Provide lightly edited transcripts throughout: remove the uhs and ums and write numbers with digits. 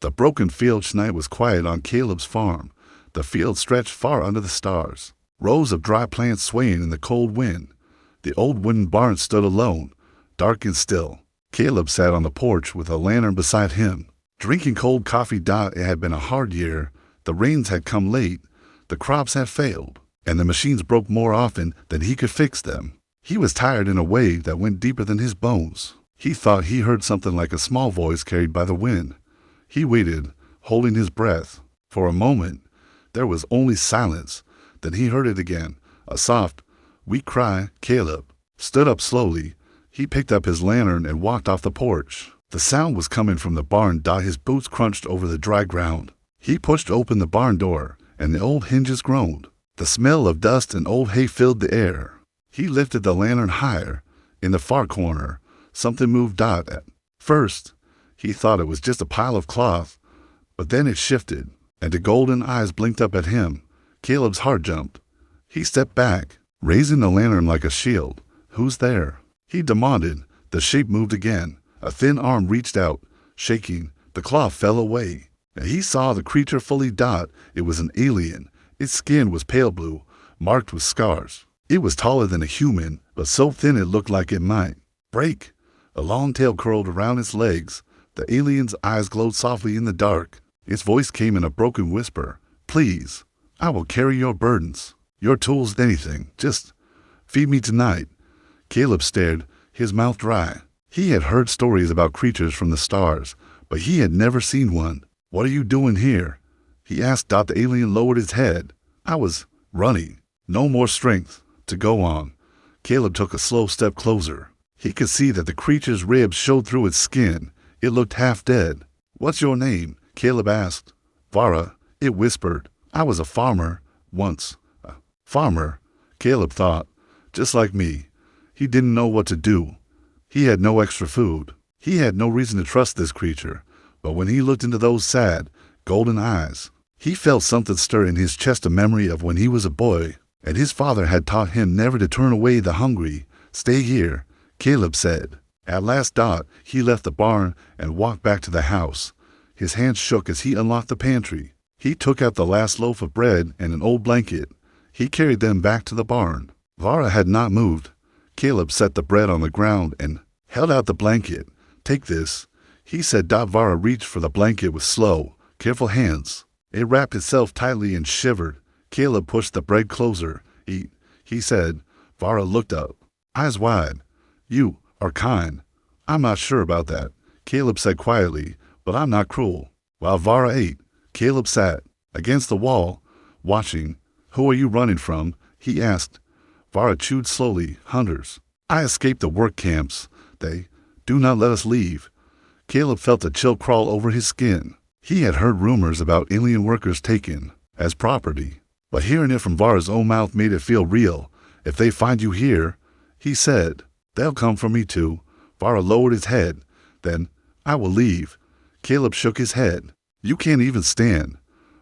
The broken field night was quiet on Caleb's farm. The field stretched far under the stars, rows of dry plants swaying in the cold wind. The old wooden barn stood alone, dark and still. Caleb sat on the porch with a lantern beside him, drinking cold coffee. It had been a hard year. The rains had come late, the crops had failed, and the machines broke more often than he could fix them. He was tired in a way that went deeper than his bones. He thought he heard something like a small voice carried by the wind. He waited, holding his breath. For a moment, there was only silence. Then he heard it again, a soft, weak cry. Caleb stood up slowly. He picked up his lantern and walked off the porch. The sound was coming from the barn. His boots crunched over the dry ground. He pushed open the barn door, and the old hinges groaned. The smell of dust and old hay filled the air. He lifted the lantern higher. In the far corner, something moved. At first, he thought it was just a pile of cloth, but then it shifted, and the golden eyes blinked up at him. Caleb's heart jumped. He stepped back, raising the lantern like a shield. "Who's there?" he demanded. The shape moved again. A thin arm reached out, shaking. The cloth fell away, and he saw the creature fully. It was an alien. Its skin was pale blue, marked with scars. It was taller than a human, but so thin it looked like it might break. A long tail curled around its legs. The alien's eyes glowed softly in the dark. Its voice came in a broken whisper. "Please, I will carry your burdens, your tools, anything. Just feed me tonight." Caleb stared, his mouth dry. He had heard stories about creatures from the stars, but he had never seen one. "What are you doing here?" he asked. The alien lowered his head. "I was running. No more strength to go on." Caleb took a slow step closer. He could see that the creature's ribs showed through its skin. It looked half dead. "What's your name?" Caleb asked. "Vara," it whispered. "I was a farmer once." "A farmer?" Caleb thought. "Just like me." He didn't know what to do. He had no extra food. He had no reason to trust this creature. But when he looked into those sad, golden eyes, he felt something stir in his chest, a memory of when he was a boy, and his father had taught him never to turn away the hungry. "Stay here," Caleb said. At last, he left the barn and walked back to the house. His hands shook as he unlocked the pantry. He took out the last loaf of bread and an old blanket. He carried them back to the barn. Vara had not moved. Caleb set the bread on the ground and held out the blanket. "Take this," he said. Vara reached for the blanket with slow, careful hands. It wrapped itself tightly and shivered. Caleb pushed the bread closer. "Eat," he said. Vara looked up, eyes wide. "You are kind." "I'm not sure about that," Caleb said quietly, "but I'm not cruel." While Vara ate, Caleb sat against the wall, watching. "Who are you running from?" he asked. Vara chewed slowly. "Hunters. I escaped the work camps. They do not let us leave." Caleb felt a chill crawl over his skin. He had heard rumors about alien workers taken as property, but hearing it from Vara's own mouth made it feel real. "If they find you here," he said, "they'll come for me too." Vara lowered his head. "Then I will leave." Caleb shook his head. "You can't even stand."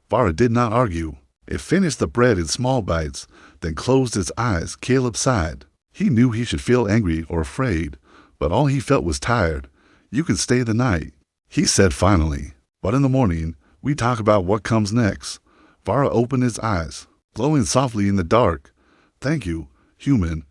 Vara did not argue. It finished the bread in small bites, then closed its eyes. Caleb sighed. He knew he should feel angry or afraid, but all he felt was tired. "You can stay the night," he said finally. "But in the morning, we talk about what comes next." Vara opened his eyes, glowing softly in the dark. "Thank you, human."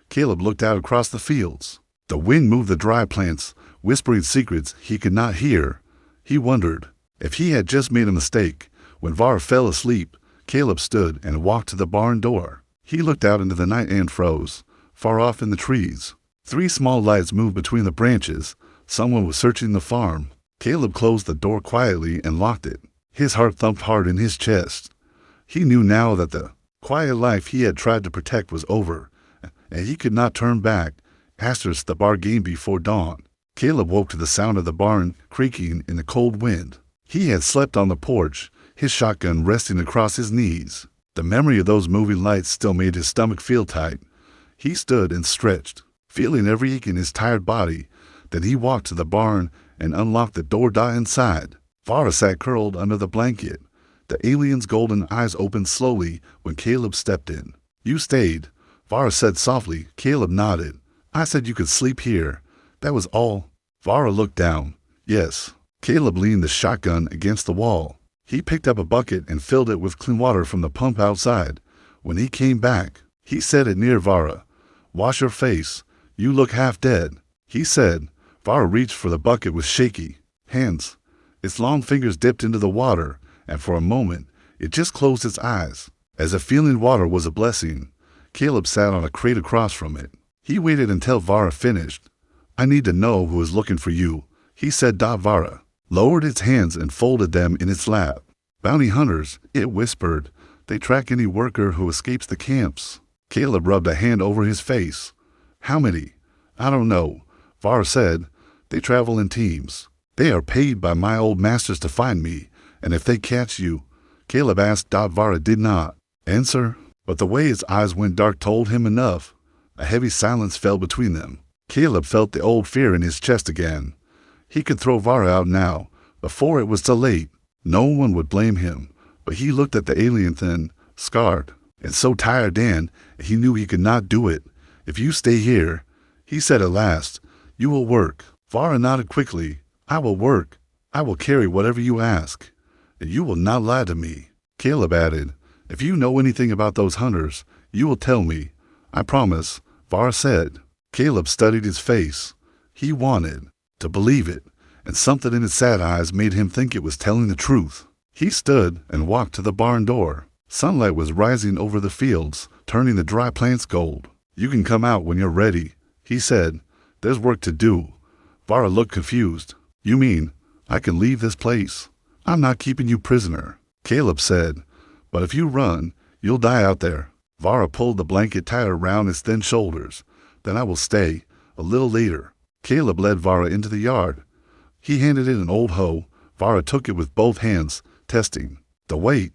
Caleb looked out across the fields. The wind moved the dry plants, whispering secrets he could not hear. He wondered if he had just made a mistake. When Vara fell asleep, Caleb stood and walked to the barn door. He looked out into the night and froze. Far off in the trees, 3 small lights moved between the branches. Someone was searching the farm. Caleb closed the door quietly and locked it. His heart thumped hard in his chest. He knew now that the quiet life he had tried to protect was over, and he could not turn back. The bar game before dawn. Caleb woke to the sound of the barn creaking in the cold wind. He had slept on the porch, his shotgun resting across his knees. The memory of those moving lights still made his stomach feel tight. He stood and stretched, feeling every ache in his tired body. Then he walked to the barn and unlocked the door. Inside, Vara sat curled under the blanket. The alien's golden eyes opened slowly when Caleb stepped in. "You stayed," Vara said softly. Caleb nodded. "I said you could sleep here. That was all." Vara looked down. "Yes, Caleb leaned the shotgun against the wall. He picked up a bucket and filled it with clean water from the pump outside. When he came back, he set it near Vara. "Wash your face. You look half dead," he said. Vara reached for the bucket with shaky hands. Its long fingers dipped into the water, and for a moment, it just closed its eyes. As if feeling water was a blessing, Caleb sat on a crate across from it. He waited until Vara finished. "I need to know who is looking for you," he said. Vara lowered its hands and folded them in its lap. "Bounty hunters," it whispered. "They track any worker who escapes the camps." Caleb rubbed a hand over his face. "How many?" "I don't know," Vara said. "They travel in teams. They are paid by my old masters to find me, and if they catch you—" Caleb asked. Vara did not answer, but the way his eyes went dark told him enough. A heavy silence fell between them. Caleb felt the old fear in his chest again. He could throw Vara out now, before it was too late. No one would blame him, but he looked at the alien thin, scarred, and so tired he knew he could not do it. "If you stay here," he said at last, "you will work." Vara nodded quickly. "I will work. I will carry whatever you ask. And you will not lie to me." Caleb added, "If you know anything about those hunters, you will tell me. I promise," Vara said. Caleb studied his face. He wanted to believe it, and something in his sad eyes made him think it was telling the truth. He stood and walked to the barn door. Sunlight was rising over the fields, turning the dry plants gold. "You can come out when you're ready," he said. "There's work to do." Vara looked confused. "You mean I can leave this place?" "I'm not keeping you prisoner," Caleb said. "But if you run, you'll die out there." Vara pulled the blanket tighter around his thin shoulders. "Then I will stay. A little later." Caleb led Vara into the yard. He handed it an old hoe. Vara took it with both hands, testing the weight.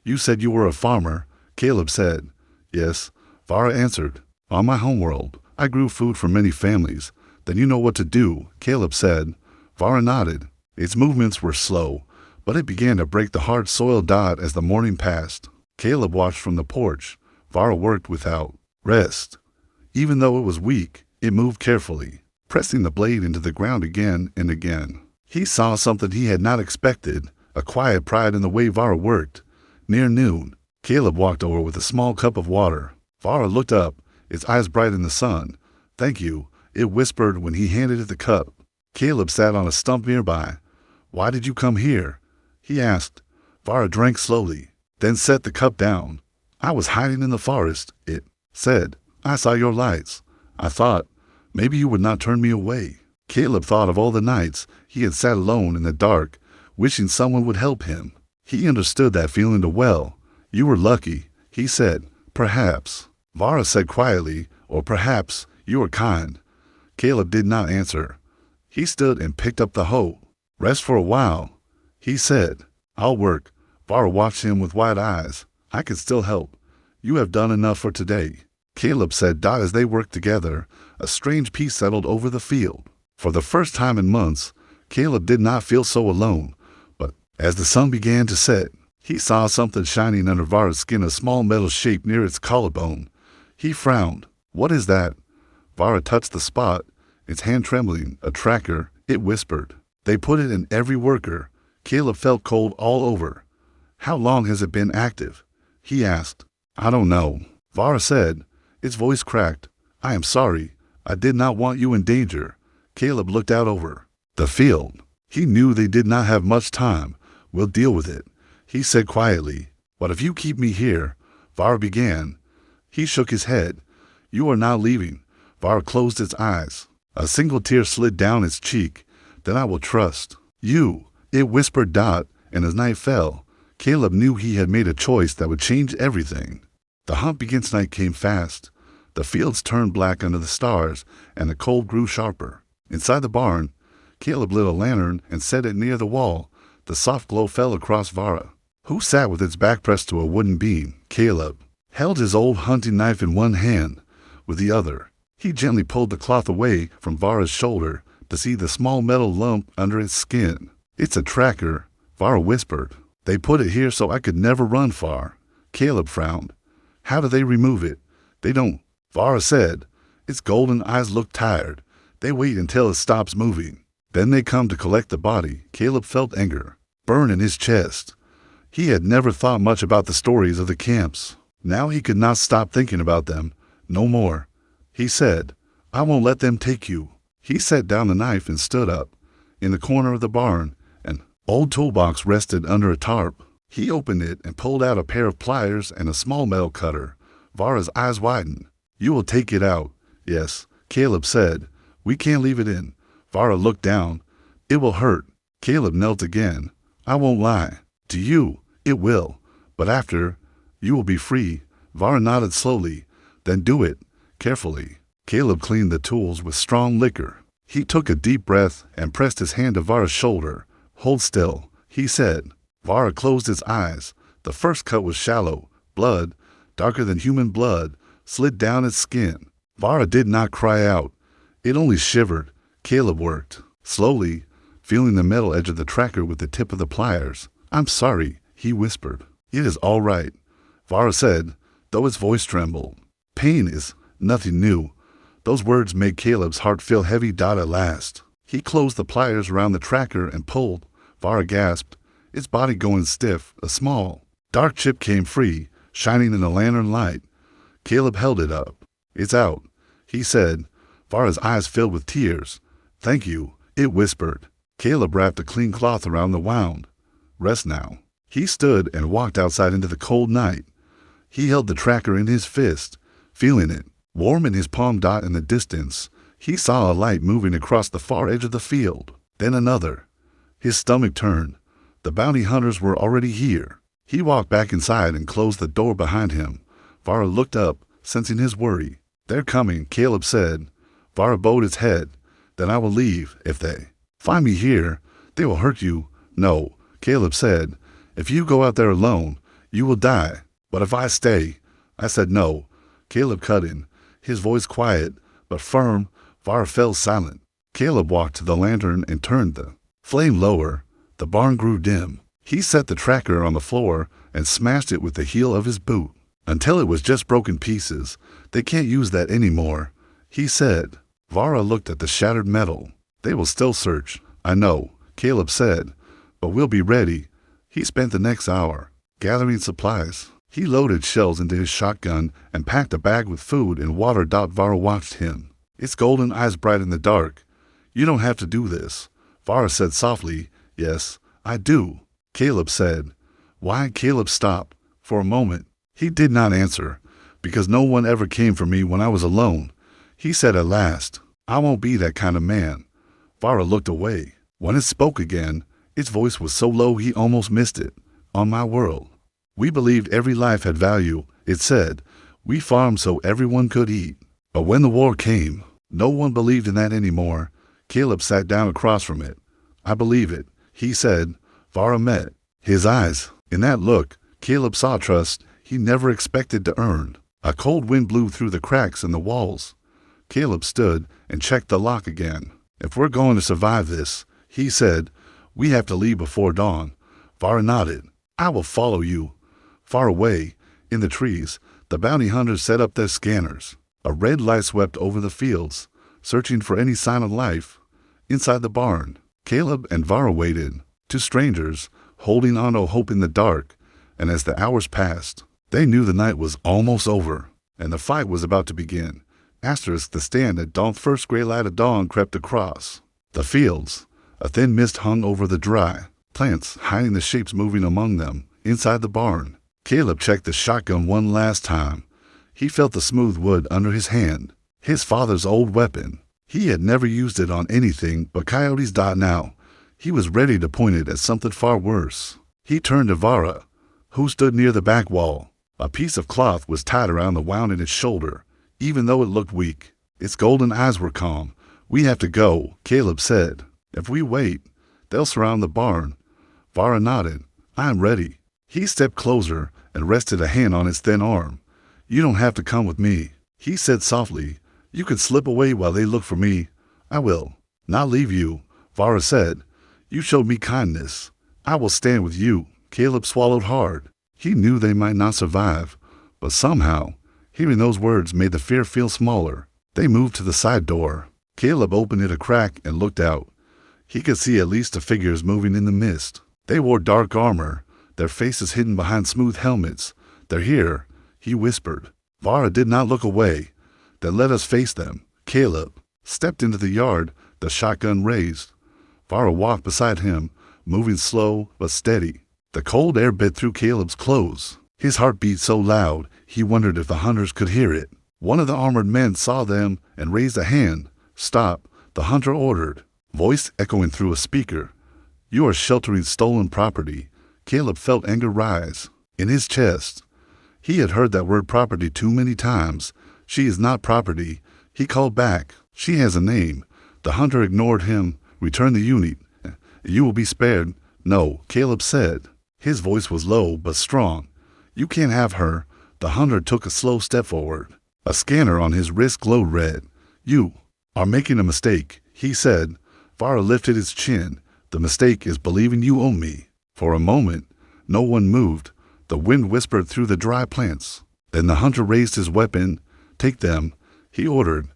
"You said you were a farmer," Caleb said. "Yes," Vara answered. "On my homeworld, I grew food for many families." "Then you know what to do," Caleb said. Vara nodded. Its movements were slow, but it began to break the hard soil as the morning passed. Caleb watched from the porch. Vara worked without rest. Even though it was weak, it moved carefully, pressing the blade into the ground again and again. He saw something he had not expected, a quiet pride in the way Vara worked. Near noon, Caleb walked over with a small cup of water. Vara looked up, its eyes bright in the sun. "Thank you," it whispered when he handed it the cup. Caleb sat on a stump nearby. "Why did you come here?" he asked. Vara drank slowly, then set the cup down. "I was hiding in the forest," it said. "I saw your lights. I thought maybe you would not turn me away." Caleb thought of all the nights he had sat alone in the dark, wishing someone would help him. He understood that feeling too well. "You were lucky," he said. "Perhaps," Vara said quietly, "or perhaps you were kind." Caleb did not answer. He stood and picked up the hoe. "Rest for a while," he said. "I'll work." Vara watched him with wide eyes. "I can still help. You have done enough for today," Caleb said. As they worked together, a strange peace settled over the field. For the first time in months, Caleb did not feel so alone. But as the sun began to set, he saw something shining under Vara's skin, a small metal shape near its collarbone. He frowned. "What is that?" Vara touched the spot, its hand trembling. "A tracker," it whispered. "They put it in every worker." Caleb felt cold all over. "How long has it been active?" he asked. "I don't know," Vara said. Its voice cracked. "I am sorry. I did not want you in danger." Caleb looked out over the field. He knew they did not have much time. "We'll deal with it," he said quietly. "But if you keep me here," Vara began. He shook his head. "You are not leaving." Vara closed its eyes. A single tear slid down its cheek. "Then I will trust you," it whispered. And as night fell, Caleb knew he had made a choice that would change everything. The hunt against night came fast. The fields turned black under the stars, and the cold grew sharper. Inside the barn, Caleb lit a lantern and set it near the wall. The soft glow fell across Vara, who sat with its back pressed to a wooden beam. Caleb held his old hunting knife in one hand. With the other, he gently pulled the cloth away from Vara's shoulder to see the small metal lump under its skin. "It's a tracker," Vara whispered. "They put it here so I could never run far." Caleb frowned. "How do they remove it?" "They don't," Vara said. Its golden eyes looked tired. "They wait until it stops moving." Then they come to collect the body. Caleb felt anger burn in his chest. He had never thought much about the stories of the camps. Now he could not stop thinking about them. No more. He said, I won't let them take you. He set down the knife and stood up. In the corner of the barn, an old toolbox rested under a tarp. He opened it and pulled out a pair of pliers and a small metal cutter. Vara's eyes widened. You will take it out. Yes, Caleb said. We can't leave it in. Vara looked down. It will hurt. Caleb knelt again. I won't lie. To you, it will. But after, you will be free. Vara nodded slowly. Then do it. Carefully. Caleb cleaned the tools with strong liquor. He took a deep breath and pressed his hand to Vara's shoulder. Hold still, he said. Vara closed his eyes. The first cut was shallow. Blood, darker than human blood, slid down its skin. Vara did not cry out. It only shivered. Caleb worked. Slowly, feeling the metal edge of the tracker with the tip of the pliers. I'm sorry, he whispered. It is all right, Vara said, though his voice trembled. Pain is nothing new. Those words made Caleb's heart feel heavy. At last. He closed the pliers around the tracker and pulled. Vara gasped, its body going stiff. A small, dark chip came free, shining in the lantern light. Caleb held it up. It's out, he said. Vara's eyes filled with tears. Thank you, it whispered. Caleb wrapped a clean cloth around the wound. Rest now. He stood and walked outside into the cold night. He held the tracker in his fist, feeling it, warm in his palm. In the distance, he saw a light moving across the far edge of the field. Then another. His stomach turned. The bounty hunters were already here. He walked back inside and closed the door behind him. Vara looked up, sensing his worry. They're coming, Caleb said. Vara bowed his head. Then I will leave. If they find me here, they will hurt you. No, Caleb said. If you go out there alone, you will die. But if I stay, I said no. Caleb cut in, his voice quiet but firm. Vara fell silent. Caleb walked to the lantern and turned the flame lower. The barn grew dim. He set the tracker on the floor and smashed it with the heel of his boot until it was just broken pieces. They can't use that anymore, he said. Vara looked at the shattered metal. They will still search, I know, Caleb said, but we'll be ready. He spent the next hour gathering supplies. He loaded shells into his shotgun and packed a bag with food and water. Vara watched him, its golden eyes bright in the dark. You don't have to do this, Vara said softly. Yes, I do, Caleb said. Why? Caleb stopped. For a moment, he did not answer. Because no one ever came for me when I was alone, he said at last. I won't be that kind of man. Vara looked away. When it spoke again, its voice was so low he almost missed it. On my world, we believed every life had value, it said. We farmed so everyone could eat. But when the war came, no one believed in that anymore. Caleb sat down across from it. I believe it, he said. Vara met his eyes. In that look, Caleb saw trust he never expected to earn. A cold wind blew through the cracks in the walls. Caleb stood and checked the lock again. If we're going to survive this, he said, we have to leave before dawn. Vara nodded. I will follow you. Far away, in the trees, the bounty hunters set up their scanners. A red light swept over the fields, searching for any sign of life. Inside the barn, Caleb and Vara waited, two strangers, holding on to hope in the dark. And as the hours passed, they knew the night was almost over, and the fight was about to begin. The stand at dawn. First gray light of dawn crept across the fields. A thin mist hung over the dry plants, hiding the shapes moving among them. Inside the barn, Caleb checked the shotgun one last time. He felt the smooth wood under his hand, his father's old weapon. He had never used it on anything but coyotes. Now, he was ready to point it at something far worse. He turned to Vara, who stood near the back wall. A piece of cloth was tied around the wound in its shoulder, even though it looked weak. Its golden eyes were calm. We have to go, Caleb said. If we wait, they'll surround the barn. Vara nodded. I am ready. He stepped closer and rested a hand on his thin arm. You don't have to come with me, he said softly. You can slip away while they look for me. I will not leave you, Vara said. You showed me kindness. I will stand with you. Caleb swallowed hard. He knew they might not survive, but somehow, hearing those words made the fear feel smaller. They moved to the side door. Caleb opened it a crack and looked out. He could see at least the figures moving in the mist. They wore dark armor, their faces hidden behind smooth helmets. "They're here," he whispered. Vara did not look away. "Then let us face them." Caleb stepped into the yard, the shotgun raised. Vara walked beside him, moving slow but steady. The cold air bit through Caleb's clothes. His heart beat so loud, he wondered if the hunters could hear it. One of the armored men saw them and raised a hand. "Stop," the hunter ordered, voice echoing through a speaker. "You are sheltering stolen property." Caleb felt anger rise in his chest. He had heard that word property too many times. "She is not property," he called back. "She has a name." The hunter ignored him. "Return the unit. You will be spared." "No," Caleb said. His voice was low but strong. "You can't have her." The hunter took a slow step forward. A scanner on his wrist glowed red. "You are making a mistake," he said. Vara lifted his chin. "The mistake is believing you own me." For a moment, no one moved. The wind whispered through the dry plants. Then the hunter raised his weapon. "Take them," he ordered.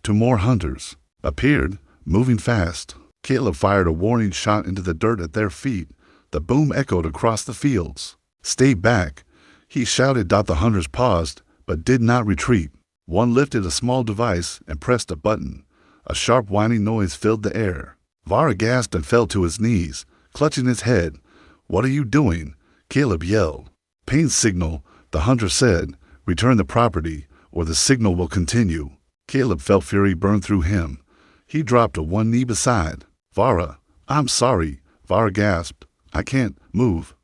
Two more hunters appeared, moving fast. Caleb fired a warning shot into the dirt at their feet. The boom echoed across the fields. "Stay back," he shouted. The hunters paused, but did not retreat. One lifted a small device and pressed a button. A sharp whining noise filled the air. Vara gasped and fell to his knees, clutching his head. "What are you doing?" Caleb yelled. "Pain signal," the hunter said. "Return the property, or the signal will continue." Caleb felt fury burn through him. He dropped to one knee beside Vara. "I'm sorry," Vara gasped. "I can't move."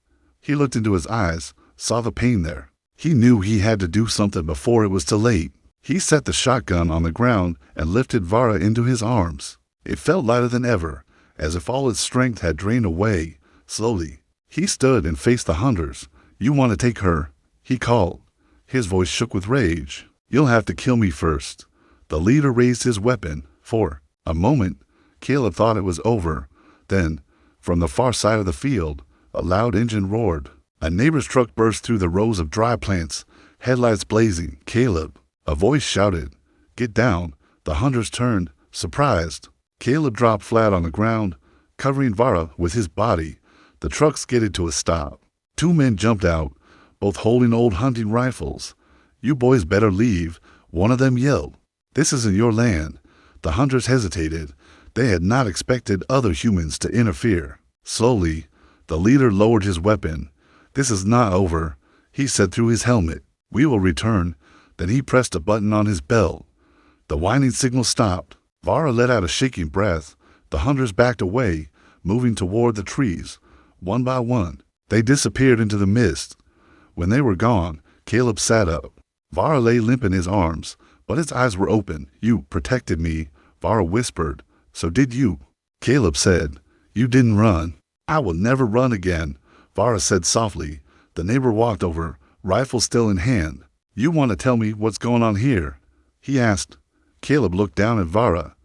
He looked into his eyes, saw the pain there. He knew he had to do something before it was too late. He set the shotgun on the ground and lifted Vara into his arms. It felt lighter than ever, as if all its strength had drained away. Slowly, he stood and faced the hunters. "You want to take her?" he called. His voice shook with rage. "You'll have to kill me first." The leader raised his weapon. For a moment, Caleb thought it was over. Then, from the far side of the field, a loud engine roared. A neighbor's truck burst through the rows of dry plants, headlights blazing. "Caleb!" a voice shouted. "Get down." The hunters turned, surprised. Caleb dropped flat on the ground, covering Vara with his body. The truck skidded to a stop. Two men jumped out, both holding old hunting rifles. "You boys better leave," one of them yelled. "This isn't your land." The hunters hesitated. They had not expected other humans to interfere. Slowly, the leader lowered his weapon. "This is not over," he said through his helmet. "We will return." Then he pressed a button on his belt. The whining signal stopped. Vara let out a shaking breath. The hunters backed away, moving toward the trees. One by one, they disappeared into the mist. When they were gone, Caleb sat up. Vara lay limp in his arms, but his eyes were open. "You protected me," Vara whispered. "So did you," Caleb said. "You didn't run." "I will never run again," Vara said softly. The neighbor walked over, rifle still in hand. "You want to tell me what's going on here?" he asked. Caleb looked down at Vara.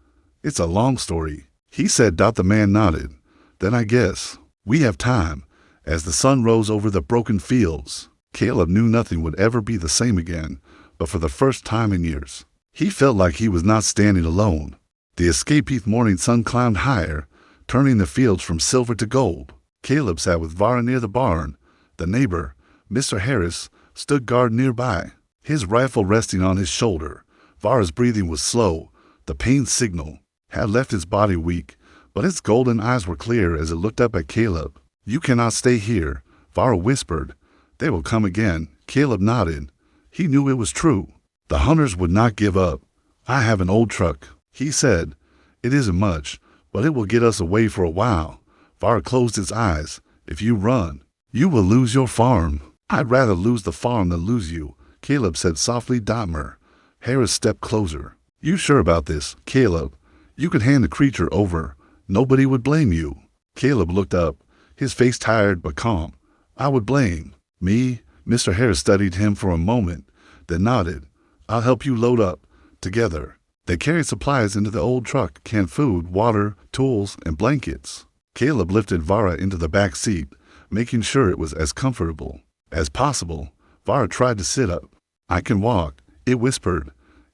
"It's a long story," he said. The man nodded. "Then I guess we have time." As the sun rose over the broken fields, Caleb knew nothing would ever be the same again, but for the first time in years, he felt like he was not standing alone. The escaped morning sun climbed higher, turning the fields from silver to gold. Caleb sat with Vara near the barn. The neighbor, Mr. Harris, stood guard nearby, his rifle resting on his shoulder. Vara's breathing was slow. The pain signal had left his body weak, but its golden eyes were clear as it looked up at Caleb. "You cannot stay here," Vara whispered. "They will come again." Caleb nodded. He knew it was true. The hunters would not give up. "I have an old truck," he said. "It isn't much, but it will get us away for a while." Vara closed his eyes. "If you run, you will lose your farm." "I'd rather lose the farm than lose you," Caleb said softly. Dahmer. Harris stepped closer. "You sure about this, Caleb? You could hand the creature over. Nobody would blame you." Caleb looked up, his face tired but calm. "I would blame me?" Mr. Harris studied him for a moment, then nodded. "I'll help you load up." Together, they carried supplies into the old truck, canned food, water, tools, and blankets. Caleb lifted Vara into the back seat, making sure it was as comfortable as possible. Vara tried to sit up. "I can walk," it whispered.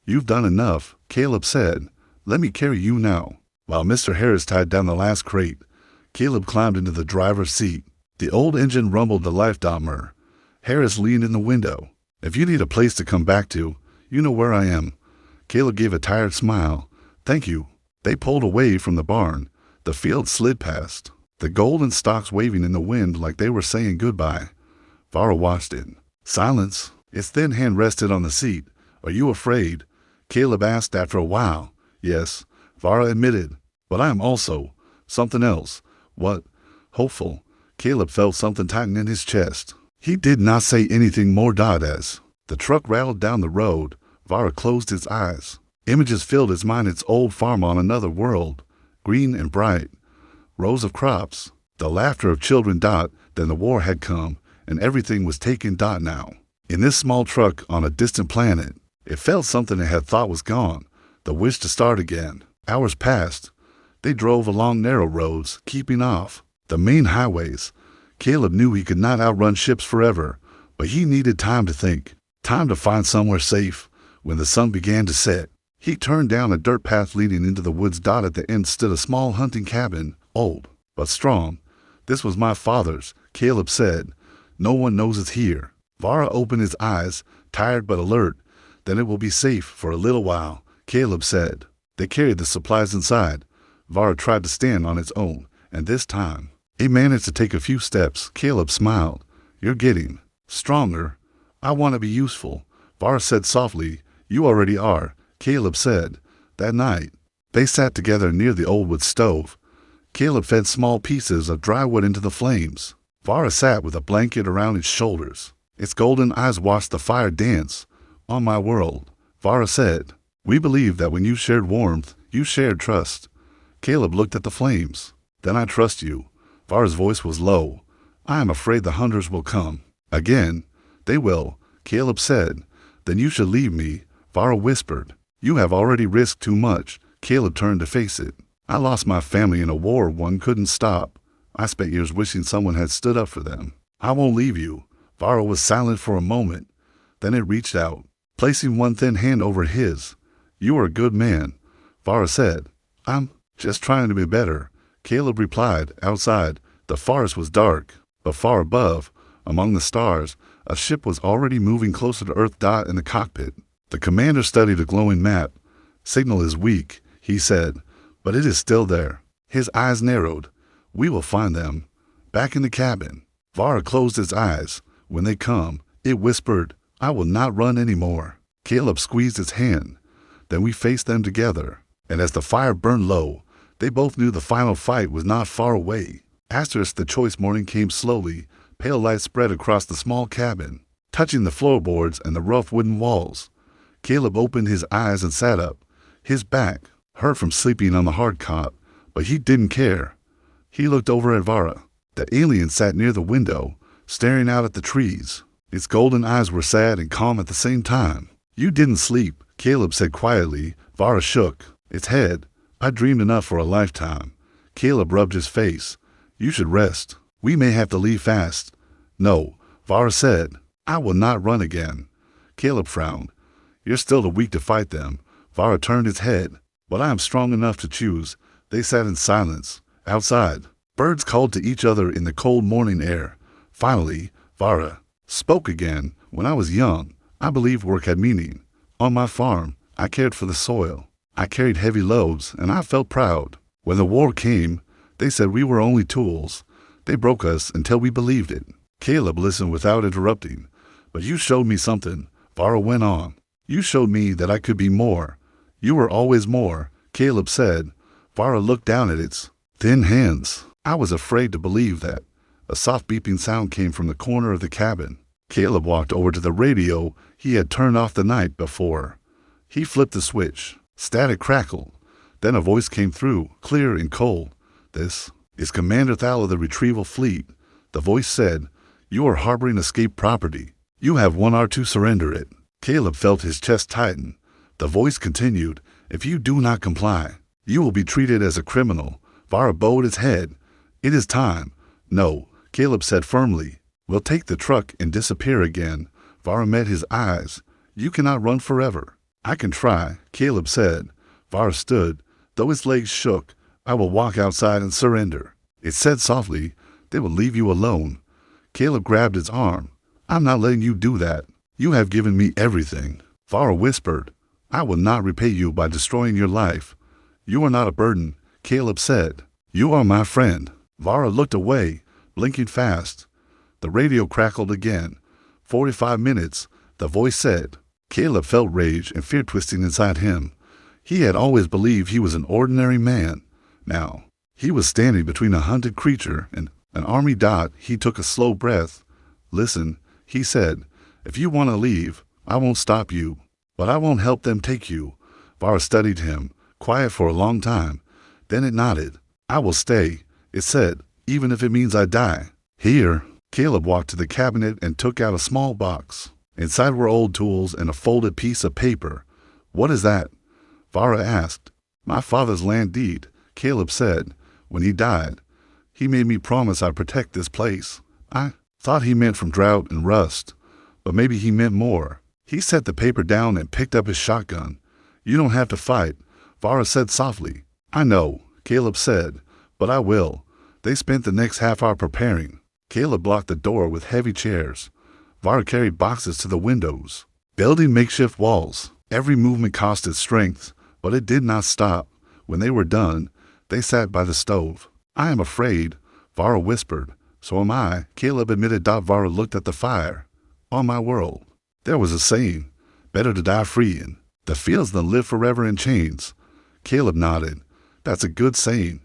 "You've done enough," Caleb said. "Let me carry you now." While Mr. Harris tied down the last crate, Caleb climbed into the driver's seat. The old engine rumbled the life dommer. Harris leaned in the window. "If you need a place to come back to, you know where I am." Caleb gave a tired smile. "Thank you." They pulled away from the barn. The field slid past, the golden stalks waving in the wind like they were saying goodbye. Vara watched it. Silence. Its thin hand rested on the seat. "Are you afraid?" Caleb asked after a while. "Yes," Vara admitted, "but I am also something else." "What?" "Hopeful." Caleb felt something tighten in his chest. He did not say anything more. As the truck rattled down the road, Vara closed his eyes. Images filled his mind. Its old farm on another world, green and bright. Rows of crops, the laughter of children. Then the war had come, and everything was taken. Now, in this small truck on a distant planet, it felt something it had thought was gone, the wish to start again. Hours passed. They drove along narrow roads, keeping off the main highways. Caleb knew he could not outrun ships forever, but he needed time to think, time to find somewhere safe. When the sun began to set, he turned down a dirt path leading into the woods. At the end stood a small hunting cabin, old but strong. "This was my father's," Caleb said. "No one knows it's here." Vara opened his eyes, tired but alert. "Then it will be safe for a little while," Caleb said. They carried the supplies inside. Vara tried to stand on its own, and this time he managed to take a few steps. Caleb smiled. "You're getting stronger." "I want to be useful," Vara said softly. "You already are," Caleb said. That night, they sat together near the old wood stove. Caleb fed small pieces of dry wood into the flames. Vara sat with a blanket around its shoulders. Its golden eyes watched the fire dance. "On my world," Vara said, "we believe that when you shared warmth, you shared trust." Caleb looked at the flames. "Then I trust you." Vara's voice was low. "I am afraid the hunters will come." "Again?" "They will," Caleb said. "Then you should leave me," Vara whispered. "You have already risked too much." Caleb turned to face it. "I lost my family in a war one couldn't stop. I spent years wishing someone had stood up for them. I won't leave you." Vara was silent for a moment. Then it reached out, placing one thin hand over his. "You are a good man," Vara said. "I'm just trying to be better," Caleb replied. Outside, the forest was dark, but far above, among the stars, a ship was already moving closer to Earth. In the cockpit, the commander studied a glowing map. "Signal is weak," he said, "but it is still there." His eyes narrowed. "We will find them." Back in the cabin, Vara closed his eyes. "When they come," it whispered, "I will not run anymore." Caleb squeezed his hand. Then we faced them together, and as the fire burned low, they both knew the final fight was not far away. The choice morning came slowly. Pale light spread across the small cabin, touching the floorboards and the rough wooden walls. Caleb opened his eyes and sat up. His back hurt from sleeping on the hard cot, but he didn't care. He looked over at Vara. The alien sat near the window, staring out at the trees. Its golden eyes were sad and calm at the same time. "You didn't sleep," Caleb said quietly. Vara shook its head. "I dreamed enough for a lifetime." Caleb rubbed his face. "You should rest. We may have to leave fast." "No," Vara said. "I will not run again." Caleb frowned. "You're still too weak to fight them." Vara turned his head. "But I am strong enough to choose." They sat in silence. Outside, birds called to each other in the cold morning air. Finally, Vara spoke again. "When I was young, I believed work had meaning. On my farm, I cared for the soil. I carried heavy loads, and I felt proud. When the war came, they said we were only tools. They broke us until we believed it." Caleb listened without interrupting. "But you showed me something," Vara went on. "You showed me that I could be more. You were always more," Caleb said. Vara looked down at its thin hands. "I was afraid to believe that." A soft beeping sound came from the corner of the cabin. Caleb walked over to the radio he had turned off the night before. He flipped the switch. Static crackled. Then a voice came through, clear and cold. "This is Commander Thal of the Retrieval Fleet." The voice said, "You are harboring escaped property. You have 1 hour to surrender it." Caleb felt his chest tighten. The voice continued, "If you do not comply, you will be treated as a criminal." Vara bowed his head. "It is time." "No," Caleb said firmly. "We'll take the truck and disappear again." Vara met his eyes. "You cannot run forever." "I can try," Caleb said. Vara stood. Though its legs shook, I will walk outside and surrender. It said softly, they will leave you alone. Caleb grabbed its arm. I'm not letting you do that. You have given me everything. Vara whispered, I will not repay you by destroying your life. You are not a burden, Caleb said. You are my friend. Vara looked away, blinking fast. The radio crackled again. 45 minutes, the voice said. Caleb felt rage and fear twisting inside him. He had always believed he was an ordinary man. Now, he was standing between a hunted creature and an army dot. He took a slow breath. Listen, he said, if you want to leave, I won't stop you, but I won't help them take you. Vara studied him, quiet for a long time. Then it nodded. I will stay, it said, even if it means I die. Here, Caleb walked to the cabinet and took out a small box. Inside were old tools and a folded piece of paper. What is that? Vara asked. My father's land deed, Caleb said. When he died, he made me promise I'd protect this place. I thought he meant from drought and rust, but maybe he meant more. He set the paper down and picked up his shotgun. You don't have to fight, Vara said softly. I know, Caleb said, but I will. They spent the next half hour preparing. Caleb blocked the door with heavy chairs. Vara carried boxes to the windows, building makeshift walls. Every movement costed strength, but it did not stop. When they were done, they sat by the stove. I am afraid, Vara whispered. So am I, Caleb admitted. Vara looked at the fire. On my world, there was a saying, better to die free in the fields than live forever in chains. Caleb nodded. That's a good saying.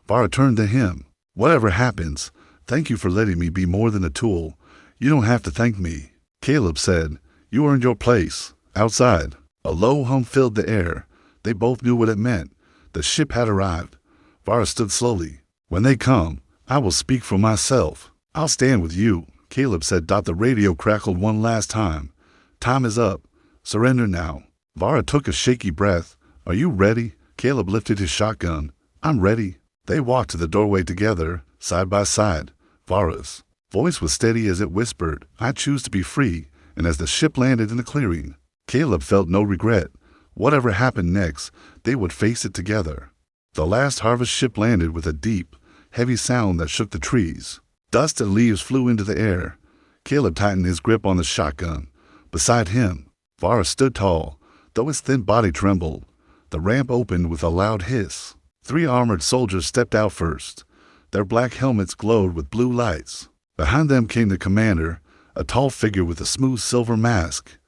Vara turned to him. Whatever happens, thank you for letting me be more than a tool. You don't have to thank me. Caleb said, you earned your place. Outside, a low hum filled the air. They both knew what it meant. The ship had arrived. Vara stood slowly. When they come, I will speak for myself. I'll stand with you, Caleb said. The radio crackled one last time. Time is up. Surrender now. Vara took a shaky breath. Are you ready? Caleb lifted his shotgun. I'm ready. They walked to the doorway together, side by side. Vara's voice was steady as it whispered, I choose to be free. And as the ship landed in the clearing, Caleb felt no regret. Whatever happened next, they would face it together. The last harvest ship landed with a deep, heavy sound that shook the trees. Dust and leaves flew into the air. Caleb tightened his grip on the shotgun. Beside him, Vara stood tall, though his thin body trembled. The ramp opened with a loud hiss. 3 armored soldiers stepped out first. Their black helmets glowed with blue lights. Behind them came the commander, a tall figure with a smooth silver mask.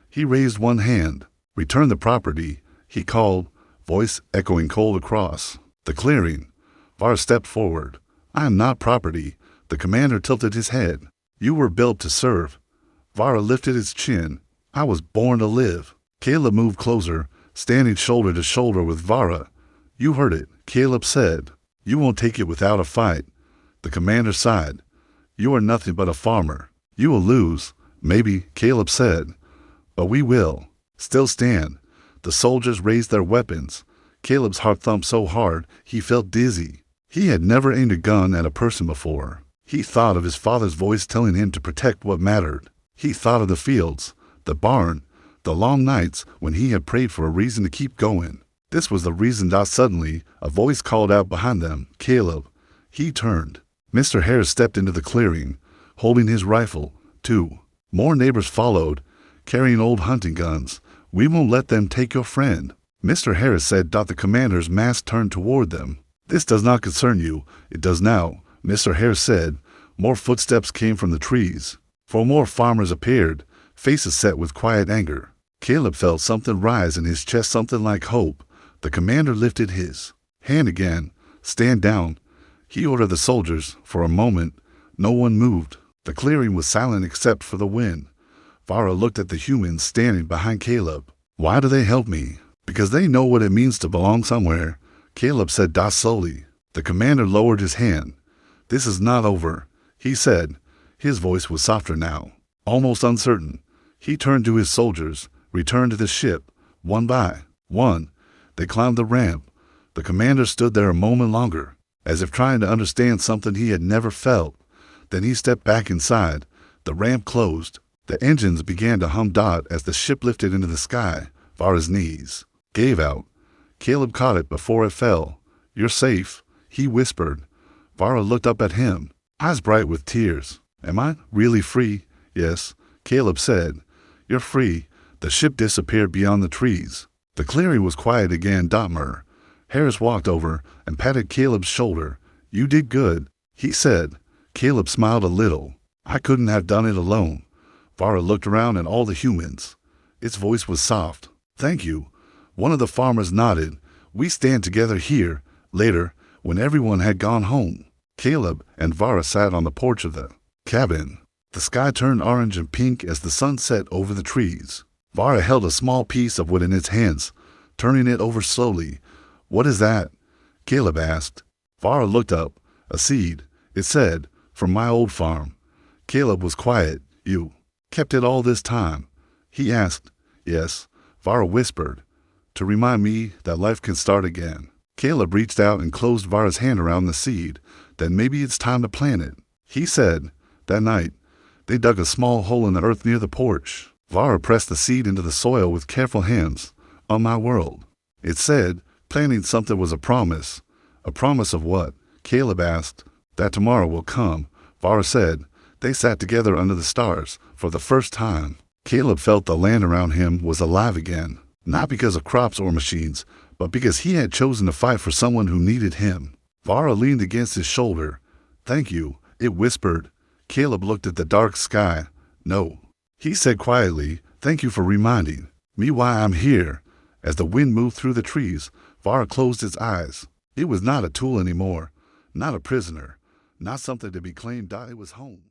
He raised one hand. Return the property, he called, voice echoing cold across the clearing. Vara stepped forward. I am not property. The commander tilted his head. You were built to serve. Vara lifted his chin. I was born to live. Caleb moved closer, standing shoulder to shoulder with Vara. You heard it, Caleb said. You won't take it without a fight. The commander sighed. You are nothing but a farmer. You will lose, maybe, Caleb said. But we will. Still stand. The soldiers raised their weapons. Caleb's heart thumped so hard he felt dizzy. He had never aimed a gun at a person before. He thought of his father's voice telling him to protect what mattered. He thought of the fields, the barn, the long nights when he had prayed for a reason to keep going. This was the reason. Suddenly, a voice called out behind them, Caleb. He turned. Mr. Harris stepped into the clearing, holding his rifle. 2 more neighbors followed, carrying old hunting guns. We won't let them take your friend, Mr. Harris said. The commander's mask turned toward them. This does not concern you. It does now, Mr. Harris said. More footsteps came from the trees. 4 more farmers appeared, faces set with quiet anger. Caleb felt something rise in his chest, something like hope. The commander lifted his hand again. Stand down, he ordered the soldiers. For a moment, no one moved. The clearing was silent except for the wind. Vara looked at the humans standing behind Caleb. Why do they help me? Because they know what it means to belong somewhere, Caleb said slowly. The commander lowered his hand. This is not over, he said. His voice was softer now, almost uncertain. He turned to his soldiers, returned to the ship. One by one, they climbed the ramp. The commander stood there a moment longer, as if trying to understand something he had never felt. Then he stepped back inside. The ramp closed. The engines began to hum. As the ship lifted into the sky, Vara's knees gave out. Caleb caught it before it fell. You're safe, he whispered. Vara looked up at him, eyes bright with tears. Am I really free? Yes, Caleb said. You're free. The ship disappeared beyond the trees. The clearing was quiet again. Dotmer. Harris walked over and patted Caleb's shoulder. You did good, he said. Caleb smiled a little. I couldn't have done it alone. Vara looked around at all the humans. Its voice was soft. Thank you. One of the farmers nodded. We stand together here. Later, when everyone had gone home, Caleb and Vara sat on the porch of the cabin. The sky turned orange and pink as the sun set over the trees. Vara held a small piece of wood in its hands, turning it over slowly. What is that? Caleb asked. Vara looked up. A seed, it said, from my old farm. Caleb was quiet. You kept it all this time? He asked. Yes, Vara whispered. To remind me that life can start again. Caleb reached out and closed Vara's hand around the seed. Then maybe it's time to plant it, he said. That night, they dug a small hole in the earth near the porch. Vara pressed the seed into the soil with careful hands. On my world, it said, planting something was a promise. A promise of what? Caleb asked. That tomorrow will come, Vara said. They sat together under the stars for the first time. Caleb felt the land around him was alive again, not because of crops or machines, but because he had chosen to fight for someone who needed him. Vara leaned against his shoulder. Thank you, it whispered. Caleb looked at the dark sky. No, he said quietly, thank you for reminding me why I'm here. As the wind moved through the trees, Vara closed its eyes. It was not a tool anymore, not a prisoner, not something to be claimed. It was home.